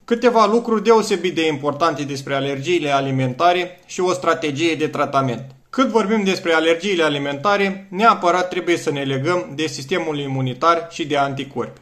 Câteva lucruri deosebit de importante despre alergiile alimentare și o strategie de tratament. Cât vorbim despre alergiile alimentare, neapărat trebuie să ne legăm de sistemul imunitar și de anticorpi.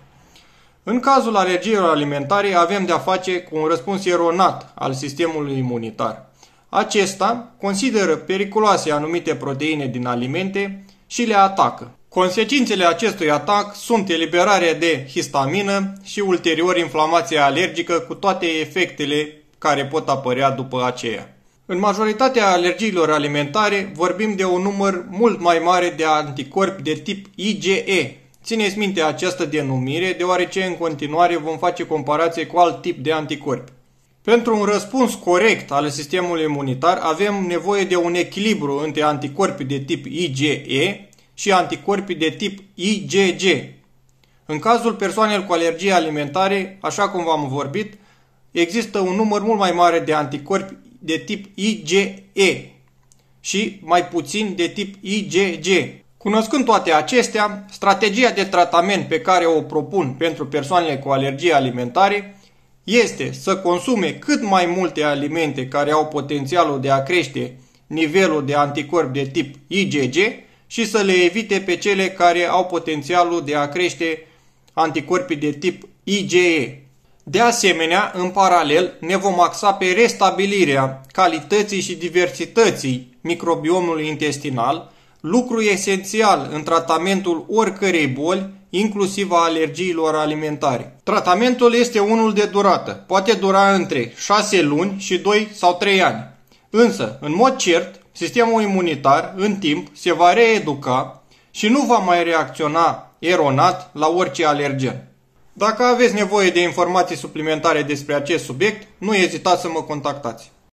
În cazul alergiilor alimentare avem de-a face cu un răspuns eronat al sistemului imunitar. Acesta consideră periculoase anumite proteine din alimente și le atacă. Consecințele acestui atac sunt eliberarea de histamină și ulterior inflamația alergică cu toate efectele care pot apărea după aceea. În majoritatea alergiilor alimentare vorbim de un număr mult mai mare de anticorpi de tip IgE. Țineți minte această denumire deoarece în continuare vom face comparație cu alt tip de anticorpi. Pentru un răspuns corect al sistemului imunitar avem nevoie de un echilibru între anticorpii de tip IgE și anticorpii de tip IgG. În cazul persoanelor cu alergii alimentare, așa cum v-am vorbit, există un număr mult mai mare de anticorpi de tip IgE și mai puțin de tip IgG. Cunoscând toate acestea, strategia de tratament pe care o propun pentru persoanele cu alergii alimentare este să consume cât mai multe alimente care au potențialul de a crește nivelul de anticorpi de tip IgG și să le evite pe cele care au potențialul de a crește anticorpii de tip IgE. De asemenea, în paralel, ne vom axa pe restabilirea calității și diversității microbiomului intestinal, lucru esențial în tratamentul oricărei boli, inclusiv a alergiilor alimentare. Tratamentul este unul de durată, poate dura între 6 luni și 2 sau 3 ani. Însă, în mod cert, sistemul imunitar, în timp, se va reeduca și nu va mai reacționa eronat la orice alergen. Dacă aveți nevoie de informații suplimentare despre acest subiect, nu ezitați să mă contactați.